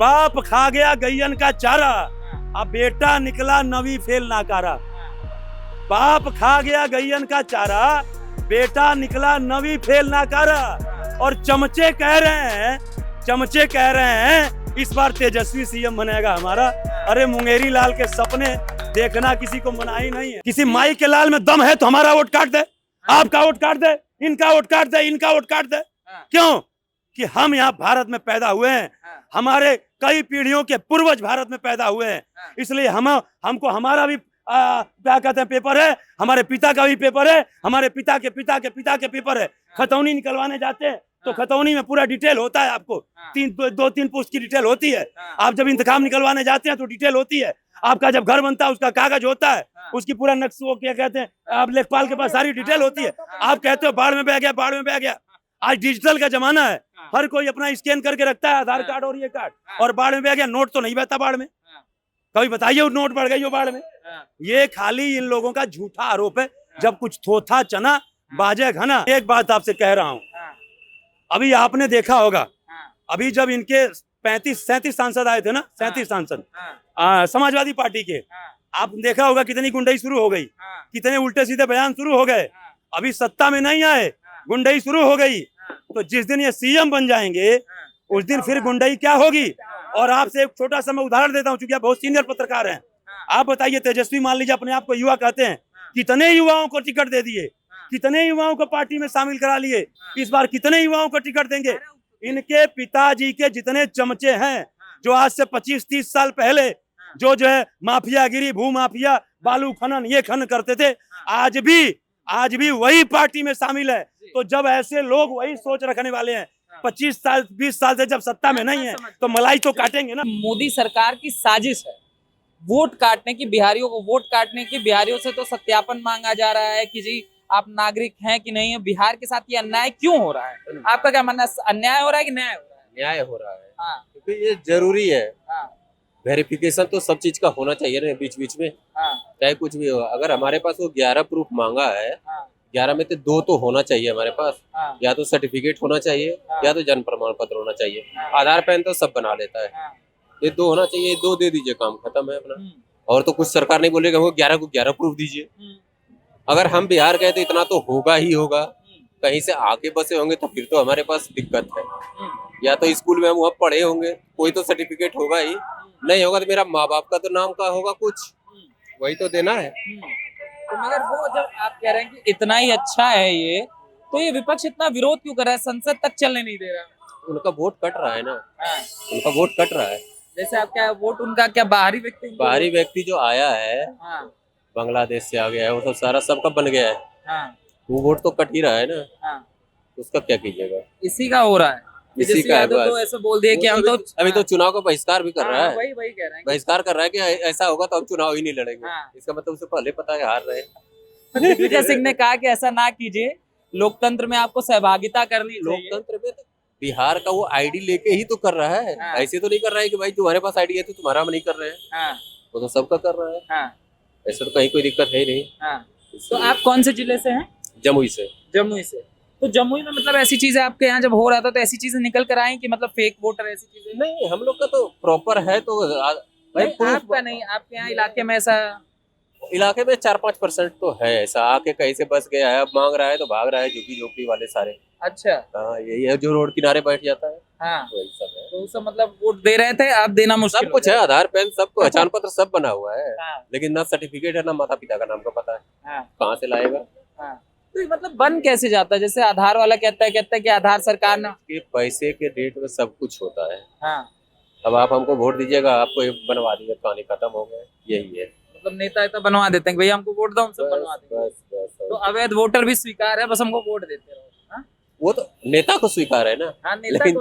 बाप खा गया गैयन का चारा, अब बेटा निकला नवी फेल नाकारा। बाप खा गया गैयन का चारा, बेटा निकला नवी फेल नाकारा। और चमचे कह रहे हैं इस बार तेजस्वी सीएम बनेगा हमारा। अरे मुंगेरी लाल के सपने देखना किसी को मना ही नहीं है। किसी माई के लाल में दम है तो हमारा वोट काट दे, आपका वोट काट दे, इनका वोट काट दे, इनका वोट काट दे। क्यों? कि हम यहाँ भारत में पैदा हुए हैं, हमारे कई पीढ़ियों के पूर्वज भारत में पैदा हुए हैं, इसलिए हमको हमारा भी क्या कहते हैं पेपर है, हमारे पिता का भी पेपर है, हमारे पिता के पिता के पिता के पेपर है। खतौनी निकलवाने जाते हैं तो खतौनी में पूरा डिटेल होता है, आपको दो तीन पुश्त की डिटेल होती है। आप जब इंतकाम निकलवाने जाते हैं तो डिटेल होती है। आपका जब घर बनता है उसका कागज होता है, उसकी पूरा नक्शा, वो क्या कहते हैं, आप लेखपाल के पास सारी डिटेल होती है। आप कहते हो बाढ़ में बह गया, बाढ़ में बह गया। आज डिजिटल का जमाना है, हर कोई अपना स्कैन करके रखता है, आधार कार्ड और ये कार्ड, और बाढ़ में बह गया। नोट तो नहीं बहता बाढ़ में, कभी बताइए नोट बढ़ गई हो बाढ़ में। ये खाली इन लोगों का झूठा आरोप है। जब कुछ थोथा चना बाजे घना। एक बात आपसे कह रहा हूँ, अभी आपने देखा होगा, अभी जब इनके 37 सांसद आए थे ना, 37 सांसद समाजवादी पार्टी के, आपने देखा होगा कितनी गुंडई शुरू हो गई, कितने उल्टे सीधे बयान शुरू हो गए। अभी सत्ता में नहीं आए, गुंडई शुरू हो गई। तो जिस दिन ये सीएम बन जाएंगे उस दिन फिर गुंडई क्या होगी। और आपसे एक छोटा सा मैं उदाहरण देता हूँ, चूंकि आप बहुत सीनियर पत्रकार हैं। आप बताइए, तेजस्वी मान लीजिए अपने आप को युवा कहते हैं, कितने युवाओं को टिकट दे दिए, कितने युवाओं को पार्टी में शामिल करा लिए। इस बार कितने युवाओं को टिकट देंगे। इनके पिताजी के जितने चमचे हैं, जो आज से 25-30 साल पहले जो है माफियागिरी, भू माफिया, बालू खनन, ये खनन करते थे, आज भी वही पार्टी में शामिल है। तो जब ऐसे लोग वही सोच रखने वाले हैं, 25 साल 20 साल से जब सत्ता में नहीं है तो मलाई तो काटेंगे ना। मोदी सरकार की साजिश है वोट काटने की, बिहारियों को वोट काटने की। बिहारियों से तो सत्यापन मांगा जा रहा है कि जी आप नागरिक हैं कि नहीं है। बिहार के साथ ये अन्याय क्यों हो रहा है? आपका क्या मानना है, अन्याय हो रहा है कि न्याय हो रहा है? न्याय हो रहा है। हाँ। क्योंकि ये जरूरी है। हाँ। वेरिफिकेशन तो सब चीज का होना चाहिए ना बीच बीच में। हाँ। चाहे कुछ भी हो, अगर हमारे पास वो 11 प्रूफ मांगा है, हाँ। 11 में से 2 तो होना चाहिए हमारे पास। हाँ। या तो सर्टिफिकेट होना चाहिए, या तो जन्म प्रमाण पत्र होना चाहिए। आधार पैन तो सब बना लेता है, ये 2 होना चाहिए। 2 दे दीजिए, काम खत्म है अपना। और तो कुछ सरकार नहीं बोलेगा वो 11 को 11 प्रूफ दीजिए। अगर हम बिहार गए तो इतना तो होगा ही होगा। कहीं से आके बसे होंगे तो फिर तो हमारे पास दिक्कत है। या तो स्कूल में हम वहाँ पढ़े होंगे, कोई तो सर्टिफिकेट होगा ही। नहीं होगा तो मेरा माँ बाप का तो नाम का होगा कुछ, वही तो देना है। तो मगर वो जब आप कह रहे हैं कि इतना ही अच्छा है ये, तो ये विपक्ष इतना विरोध क्यों कर रहा है, संसद तक चलने नहीं दे रहा? उनका वोट कट रहा है ना। उनका वोट कट रहा है। जैसे आप क्या वोट उनका क्या बाहरी व्यक्ति जो आया है, बांग्लादेश से आ गया है, वो तो सारा सबका बन गया है। वो वोट तो कट ही रहा है ना। उसका क्या कीजिएगा? इसी का हो रहा है। इसी का तो ऐसे बोल दिए कि हम तो अभी तो चुनाव का बहिष्कार भी कर रहा है। वही कह रहे हैं, बहिष्कार कर रहा है कि ऐसा होगा तो हम चुनाव ही नहीं लड़ेंगे। इसका मतलब उसे पहले पता है हार रहे। दिग्विजय सिंह ने कहा कि ऐसा ना कीजिए, लोकतंत्र में आपको सहभागिता करनी चाहिए। लोकतंत्र में तो बिहार का वो आईडी लेके ही तो कर रहा है। ऐसे तो नहीं कर रहा है कि भाई तुम्हारे पास आईडी है तो तुम्हारा हम नहीं कर रहे हैं। वो तो सबका कर रहा है। ऐसे तो कहीं कोई दिक्कत है ही नहीं। तो आप कौन से जिले से हैं? जमुई से। जमुई से। तो जमुई में मतलब ऐसी चीजें आपके यहाँ जब हो रहा था तो ऐसी चीजें निकल कर आई कि मतलब फेक वोटर, ऐसी चीजें? नहीं, हम लोग का तो प्रॉपर है। तो भाई आपका नहीं, आपके यहाँ इलाके में ऐसा? इलाके में 4-5% तो है ऐसा, आके कहीं से बस गया है, अब मांग रहा है तो भाग रहा है, झुग्गी वाले सारे। अच्छा। हाँ, यही है जो रोड किनारे बैठ जाता है। हाँ। वही सब है। तो सब मतलब वोट दे रहे थे, आप देना मुश्किल सब कुछ है, आधार पैन सब, पहचान पत्र सब बना हुआ है। लेकिन ना सर्टिफिकेट है, ना माता पिता का नाम का पता है। कहाँ से लाएगा? तो मतलब बन कैसे जाता है? जैसे आधार वाला कहता है कि आधार सरकार ना के पैसे के रेट में सब कुछ होता है। अब आप हमको वोट दीजिएगा, आपको ये बनवा दीजिए, कहानी खत्म हो गया। यही है, मतलब नेता बनवा देते हैं भैया हमको वोट दो, हमसे बनवा देंगे। बस। तो अवैध वोटर भी स्वीकार है, बस हमको वोट देते रहो। वो तो नेता को स्वीकार है ना। हाँ, नेता को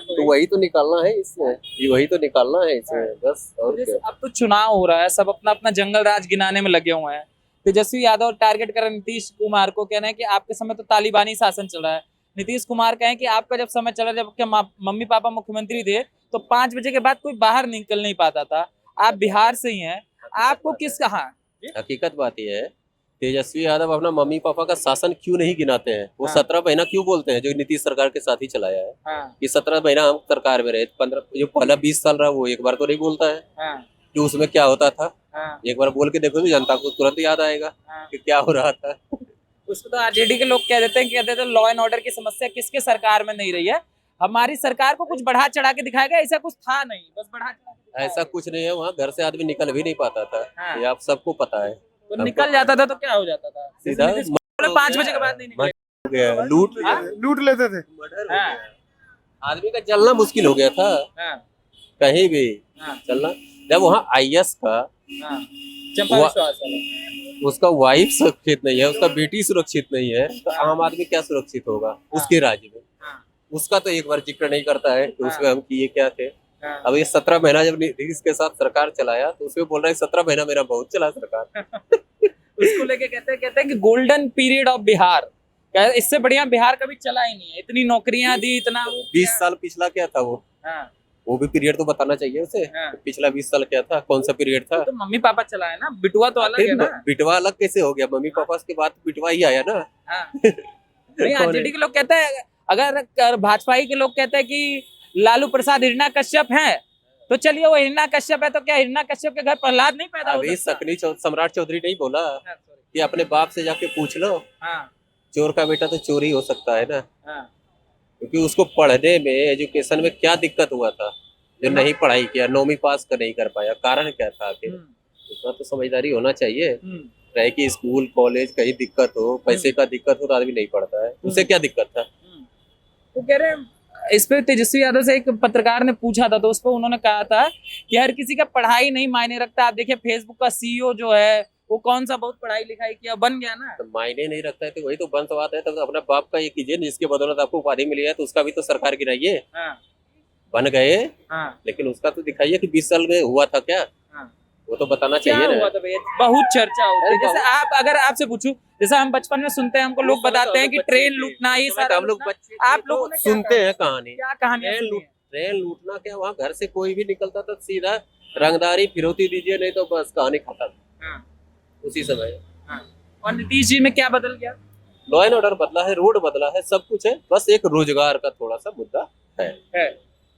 तो वही तो निकालना है इसमें, वही तो निकालना है इसमें, बस। और अब तो चुनाव हो रहा है, सब अपना अपना जंगल राज गिनाने में लगे हुए हैं। तेजस्वी यादव टारगेट कर नीतीश कुमार को, कहना है कि आपके समय तो तालिबानी शासन चल रहा है। नीतीश कुमार कहें कि आपका जब समय चला, जब आपके मम्मी पापा मुख्यमंत्री थे तो 5 बजे के बाद कोई बाहर निकल नहीं पाता था। आप बिहार से ही हैं, आपको किस कहा? हकीकत बात यह है तेजस्वी यादव अपना मम्मी पापा का शासन क्यों नहीं गिनाते हैं? वो हाँ। 17 महीना क्यों बोलते हैं जो नीतीश सरकार के साथ ही चलाया है हाँ, कि 17 महीना हम सरकार में रहे, 15 जो पहला 20 साल रहा वो एक बार तो नहीं बोलता है हाँ, कि उसमें क्या होता था। हाँ, एक बार बोल के देखो तो जनता को तुरंत याद आएगा हाँ। कि क्या हो रहा था। उसको तो आरजेडी के लोग कह देते हैं, कहते थे लॉ एंड ऑर्डर की समस्या किसके सरकार में नहीं रही है, हमारी सरकार को कुछ बढ़ा चढ़ा के दिखाया गया, ऐसा कुछ था नहीं, बस बढ़ा चढ़ा के दिखाया ऐसा कुछ नहीं है, वहाँ घर से आदमी निकल भी नहीं पाता था। हाँ। ये आप सबको पता है। तो निकल जाता था तो क्या हो जाता था? सीधा जैसे नीतीश कुमार बोले 5 बजे के बाद नहीं निकले। हो गया, लूट हाँ? लूट लेते थे। मर्डर हो हाँ। गया। आदमी का चलना मुश्किल हो गया था, हाँ, कहीं भी हाँ, चलना। जब वहाँ आईएएस का हाँ। चंपा वो- विश्वास वाला। उसका वाइफ सुरक्षित नहीं है, उसका बेटी सुरक्षित नहीं है, तो आम आदमी क्या सुरक्षित होगा उसके राज्य में? हाँ, उसका तो एक बार जिक्र नहीं करता है कि उसमें हम किए क्या थे। हाँ। अब ये 17 महीना जब नीतीश के साथ सरकार चलाया तो उसमें बोल रहा है 17 महीना मेरा बहुत चला सरकार। उसको लेके कहते हैं कि गोल्डन पीरियड ऑफ बिहार, इससे बढ़िया बिहार कभी चला ही नहीं है, इतनी नौकरियां दी, इतना वो 20 साल पिछला क्या था हाँ, वो भी पीरियड तो बताना चाहिए उसे। हाँ। पिछला 20 साल क्या था, कौन सा पीरियड था? तो मम्मी पापा चलाए ना, बिटुआ तो अलग है फिर ना। बिटवा अलग कैसे हो गया? मम्मी पापा के बाद बिटवा ही आया ना। हाँ। नहीं, कौन है? आरजेडी के लोग कहते हैं, अगर भाजपा के लोग कहते हैं कि लालू प्रसाद हिरणा कश्यप है, तो चलिए वो हिरणा कश्यप है, तो क्या हिरणा कश्यप के घर प्रहलाद नहीं पैदा हो अभी सकता? सकनी सम्राट चौधरी नहीं बोला हाँ, sorry। कि अपने बाप से जाके पूछ लो, हाँ, चोर का बेटा तो चोर ही हो सकता है ना। हाँ, क्योंकि उसको पढ़ने में, एजुकेशन में क्या दिक्कत हुआ था जो नहीं पढ़ाई किया, 9वीं पास कर नहीं कर पाया? कारण क्या था आखिर? इतना तो समझदारी होना चाहिए। रहे कि स्कूल कॉलेज कहीं दिक्कत हो, पैसे का दिक्कत हो तो आदमी नहीं पढ़ता है। उसे क्या दिक्कत था? तो कह रहे हैं, इस पे तेजस्वी यादव से एक पत्रकार ने पूछा था, तो उस पर उन्होंने कहा था कि हर किसी का पढ़ाई नहीं मायने रखता। आप देखिए फेसबुक का सीईओ जो है वो कौन सा बहुत पढ़ाई लिखाई किया, बन गया ना। तो मायने नहीं रखता है तो वही तो वंशवाद है। तो अपना बाप का ये कीजिए जिसके बदौलत आपको उपाधि मिली है, तो उसका भी तो सरकार गिराइए। हाँ, बन गए, हाँ, लेकिन उसका तो दिखाइए कि 20 साल में हुआ था क्या, हाँ। वो तो बताना क्या चाहिए हुआ ना। था भैया? बहुत चर्चा होती है। अरे जैसे आप, अगर आपसे पूछूं, जैसे हम बचपन में सुनते हैं, हमको लोग बताते हैं कि ट्रेन लूटना, ये सारा हम लोग लूटना। बच्चे आप लोगों ने क्या सुनते कहा? हैं कहानी। क्या कहानियां ट्रेन सुनी हैं? ट्रेन लूटना क्या, वहाँ घर से कोई भी निकलता था सीधा रंगदारी फिरौती दीजिए, नहीं तो बस कहानी खत्म हाँ, उसी समय। हाँ। और नीतीश जी में क्या बदल गया? लॉ एंड ऑर्डर बदला है, रोड बदला है, सब कुछ है, बस एक रोजगार का थोड़ा सा मुद्दा है।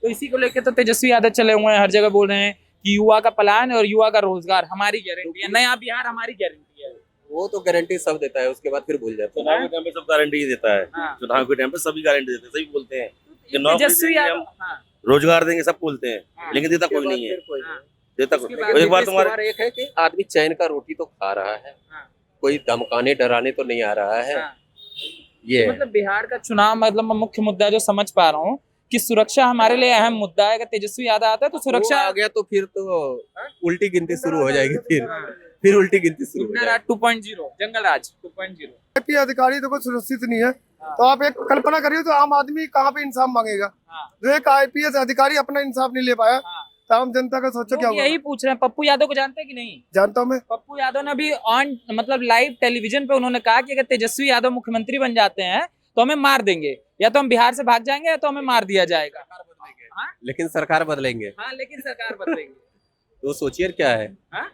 तो इसी को लेकर तो तेजस्वी यादव चले हुए हैं, हर जगह बोल रहे हैं कि युवा का प्लान और युवा का रोजगार हमारी गारंटी है, नया बिहार हमारी गारंटी है। वो तो गारंटी सब देता है, उसके बाद फिर भूल जाते हैं। चुनाव के टाइम पे सब गारंटी ही देता है। हाँ। चुनाव के टाइम पे सभी गारंटी देते हैं, सभी बोलते हैं कि नौकरी तेजस्वी देंगे, यादव, हम हाँ, रोजगार देंगे, सब बोलते हैं, हाँ। लेकिन देता उसके कोई बाद नहीं है। फिर कोई नहीं। हाँ। देता उसके कोई बाद एक बार नीतीश तुम्हारे कुमार एक है कि आदमी चैन का रोटी तो खा रहा है, हाँ, कोई धमकाने डराने तो नहीं आ रहा है। हाँ। ये है। मतलब बिहार का चुनाव, मतलब मैं मुख्य मुद्दा जो समझ पा रहा हूँ कि सुरक्षा हमारे लिए अहम मुद्दा है। अगर तेजस्वी यादव आता है तो सुरक्षा वो आ गया तो फिर तो उल्टी गिनती शुरू हो जाएगी, फिर उल्टी गिनती शुरू हो गुंडा जाएगी। राज 2.0, जंगल राज 2.0। आईपीएस अधिकारी तो कोई सुरक्षित नहीं है। तो आप एक कल्पना करिए, तो आम आदमी कहाँ पे इंसाफ मांगेगा? हाँ, जो एक आईपीएस अधिकारी अपना इंसाफ नहीं ले पाया, हाँ। तो आम जनता का सोचो क्या लोग होगा? यही पूछ रहे हैं, पप्पू यादव को जानते हैं कि नहीं? जानता हूँ मैं। पप्पू यादव ने भी ऑन, मतलब लाइव टेलीविजन पे उन्होंने कहा कि अगर तेजस्वी यादव मुख्यमंत्री बन जाते हैं तो हमें मार देंगे, या तो हम बिहार से भाग जाएंगे या तो हमें मार दिया जाएगा। हाँ? लेकिन सरकार बदलेंगे हाँ, लेकिन सरकार बदलेंगे। तो सोचिए क्या है। हाँ?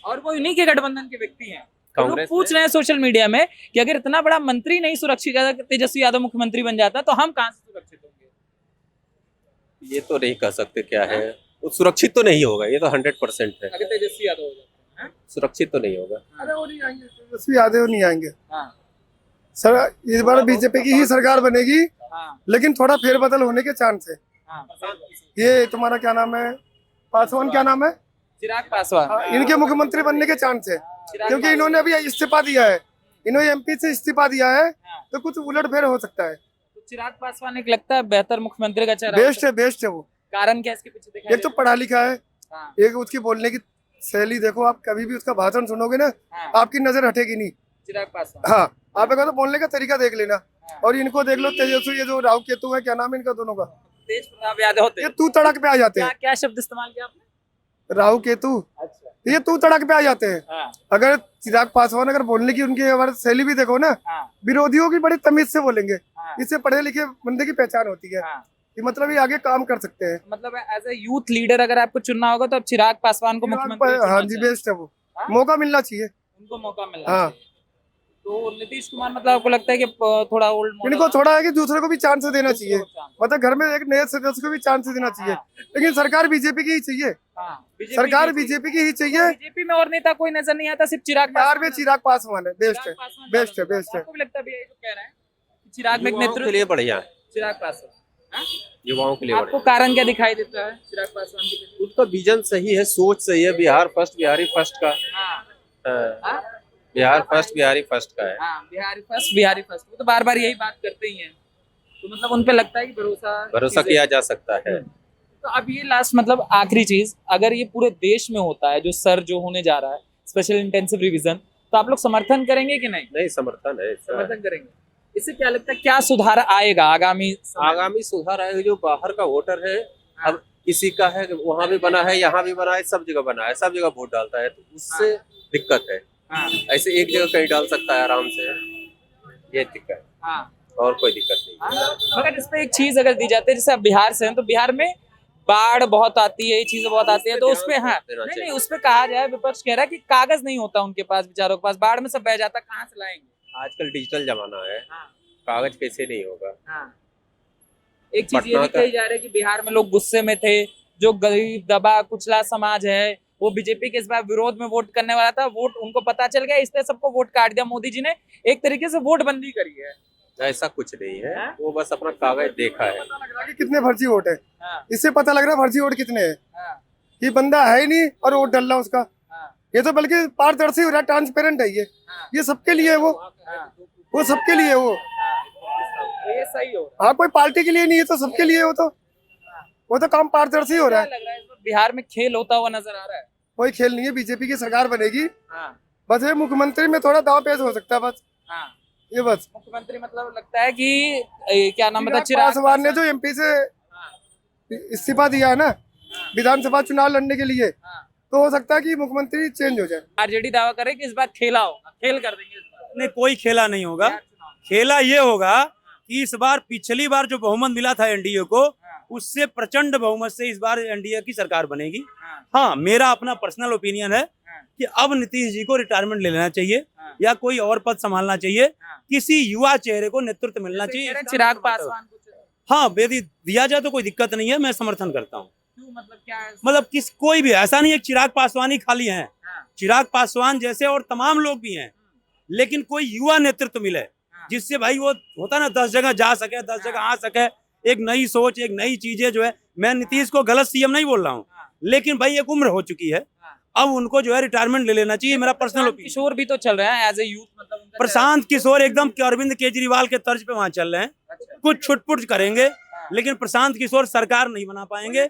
और वो इन्हीं के गठबंधन के व्यक्ति हैं। तो लोग कांग्रेस पूछ रहे हैं सोशल मीडिया में कि अगर इतना बड़ा मंत्री नहीं सुरक्षित, अगर तेजस्वी यादव मुख्यमंत्री बन जाता तो हम कहाँ से सुरक्षित होंगे? ये तो नहीं कह सकते क्या है, वो सुरक्षित तो नहीं होगा, ये तो 100% है। अगर तेजस्वी यादव हो जाते हैं। सुरक्षित तो नहीं होगा। अरे वो नहीं आएंगे, तेजस्वी यादव नहीं आएंगे। हाँ, सर इस बार बीजेपी की ही सरकार बनेगी, हाँ, लेकिन थोड़ा फेरबदल होने के चांस है। हाँ। ये तुम्हारा क्या नाम है, पासवान क्या नाम है? चिराग पासवान। हाँ, इनके मुख्यमंत्री बनने के चांस है, चिराग क्योंकि पासवान। इन्होंने अभी इस्तीफा दिया है। इन्होंने एमपी से इस्तीफा दिया है, हाँ। तो कुछ उलटफेर हो सकता है। तो चिराग पासवान एक लगता है बेहतर मुख्यमंत्री का चेहरा हो बेस्ट है, बेस्ट है वो। सकता है। कारण क्या इसके पीछे देखा एक तो पढ़ा लिखा है, हाँ, एक उसकी बोलने की शैली देखो, आप कभी भी उसका भाषण सुनोगे ना, हाँ, आपकी नजर हटेगी नहीं। चिराग पासवान। हाँ, आप एक बार तो बोलने का तरीका देख लेना। हाँ। और इनको देख लो, तेजस्वी, ये जो राव केतु है, क्या नाम है इनका दोनों का? तेज प्रताप यादव होते ये तू तड़क पे आ जाते क्या हैं। क्या शब्द इस्तेमाल किया आपने? राव केतु, अच्छा। ये तू तड़क पे आ जाते हैं। हाँ, अगर चिराग पासवान अगर बोलने की उनकी अगर शैली भी देखो ना, हाँ, विरोधियों की बड़ी तमीज से बोलेंगे। हाँ, इससे पढ़े लिखे बंदे की पहचान होती है हाँ। कि मतलब ये आगे काम कर सकते हैं। मतलब एज ए यूथ लीडर अगर आपको चुनना होगा तो अब चिराग पासवान को मुख्यमंत्री हाँ चुनना जी, चाहिए। बेस्ट है वो। हाँ? मौका मिलना चाहिए। उनको मौका मिलना हाँ। चाहिए। तो नीतीश कुमार मतलब आपको लगता है कि थोड़ा ओल्ड मॉडल इनको थोड़ा है कि दूसरे को भी चांस देना चाहिए, मतलब घर में एक नए सदस्य को भी चांस देना चाहिए। लेकिन सरकार बीजेपी की ही चाहिए, सरकार बीजेपी की ही चाहिए। बीजेपी में और नेता कोई नजर नहीं आता, सिर्फ चिराग बिहार में चिराग पासवान है, बेस्ट है, बेस्ट है, बेस्ट है। आपको भी लगता है भैया ये जो कह रहे हैं कि चिराग में एक युवाओं के नेतृत्व, लिए बढ़िया है, चिराग पासवान, हाँ? युवाओं के लिए आपको बढ़िया कारण क्या दिखाई देता है चिराग पासवान के लिए? उनका विजन सही है, सोच सही है, बिहार फर्स्ट बिहारी फर्स्ट का। हाँ, हाँ, हाँ? बिहार फर्स्ट बिहारी फर्स्ट का है। हाँ, बिहारी फर्स्ट, बिहारी फर्स्ट, वो तो बार बार यही बात करते ही हैं। तो मतलब उन पे लगता है कि भरोसा किया जा सकता है। तो अब ये लास्ट मतलब आखिरी चीज, अगर ये पूरे देश में होता है जो सर जो होने जा रहा है स्पेशल इंटेंसिव रिवीजन, तो आप लोग समर्थन करेंगे कि नहीं? नहीं, समर्थन है इसका। समर्थन करेंगे। इससे क्या लगता है क्या सुधार आएगा आगामी समय में? आगामी सुधार आएगा। जो बाहर का वोटर है, अब किसी का है वहां भी बना है, यहाँ भी बना है, सब जगह बना है, सब जगह वोट डालता है, तो उससे दिक्कत है। हाँ, ऐसे एक जगह कहीं डाल सकता है आराम से, ये दिक्कत है, हाँ, और कोई दिक्कत नहीं। हाँ। मगर इस पे एक चीज अगर दी जाती है, जैसे आप बिहार से हैं तो बिहार में बाढ़ बहुत आती है, ये चीजें बहुत आती है, तो उसपे हाँ नहीं, उस पे कहा जाए, विपक्ष कह रहा है कि कागज नहीं होता उनके पास, बेचारों के पास, बाढ़ में सब बह जाता, कहाँ से लाएंगे? आजकल डिजिटल जमाना है, हाँ, कागज कैसे नहीं होगा। हाँ। एक चीज ये पटना भी कही जा रही है कि बिहार में लोग गुस्से में थे, जो गरीब दबा कुचला समाज है वो बीजेपी के इस बार विरोध में वोट करने वाला था, वोट उनको पता चल गया, इसलिए सबको वोट काट दिया। मोदी जी ने एक तरीके से वोट बंदी करी है। ऐसा कुछ नहीं है, हाँ? वो बस अपना कागज देखा है। पता लग रहा है कि कितने फर्जी वोट है, हाँ, इससे पता लग रहा है फर्जी वोट कितने हैं। हाँ, ये बंदा है ही नहीं और वोट डल रहा उसका। हाँ, ये तो बल्कि पारदर्शी हो रहा है, ट्रांसपेरेंट है ये। हाँ, ये सबके लिए है, वो हाँ, सबके लिए है वो। तो ये सही हो रहा हाँ, कोई पार्टी के लिए नहीं है, तो सबके लिए है वो तो काम पारदर्शी हो रहा है। है। क्या लग रहा है इस बार बिहार में खेल होता हुआ नजर आ रहा है? कोई खेल नहीं है, बीजेपी की सरकार बनेगी। हाँ, बस ये मुख्यमंत्री में थोड़ा दाव पेच हो सकता है, बस हाँ। ये बस। मुख्यमंत्री मतलब लगता है कि क्या नाम बता, चिराग पासवान ने जो एमपी से हाँ, इस्तीफा दिया है ना विधानसभा चुनाव लड़ने के लिए, हाँ। तो हो सकता है कि मुख्यमंत्री चेंज हो जाए। आरजेडी दावा करे कि इस बार खेला होगा, खेल कर देंगे इस बार नहीं, कोई खेला नहीं होगा। बिहार चुनाव में। खेला ये होगा कि इस बार पिछली बार जो बहुमत मिला था एनडीए को, उससे प्रचंड बहुमत से इस बार एनडीए की सरकार बनेगी। हाँ, हाँ, मेरा अपना पर्सनल ओपिनियन है हाँ, कि अब नीतीश जी को रिटायरमेंट ले लेना चाहिए हाँ, या कोई और पद संभालना चाहिए, हाँ। किसी युवा चेहरे को नेतृत्व मिलना जैसे चाहिए। कह रहे हैं चिराग पासवान कुछ, हाँ, यदि दिया जाए तो कोई दिक्कत नहीं है, मैं समर्थन करता हूँ। क्यों मतलब क्या है? मतलब कोई भी ऐसा नहीं है चिराग पासवान ही खाली हैं, हाँ, चिराग पासवान जैसे और तमाम लोग भी हैं, लेकिन कोई युवा नेतृत्व मिले हाँ, जिससे भाई वो होता ना 10 जगह जा सके, 10 जगह आ सके, एक नई सोच, एक नई चीजें जो है। मैं नीतीश को गलत सीएम नहीं बोल रहा हूँ, हाँ, लेकिन भाई एक उम्र हो चुकी है, हाँ। अब उनको जो है रिटायरमेंट ले लेना चाहिए, मेरा पर्सनल ओपिनियन। किशोर भी तो चल रहे हैं एज ए यूथ, मतलब उनका प्रशांत किशोर एकदम अरविंद केजरीवाल के तर्ज पे वहां चल रहे हैं, अच्छा, कुछ छुटपुट करेंगे, हाँ। लेकिन प्रशांत किशोर सरकार नहीं बना पाएंगे।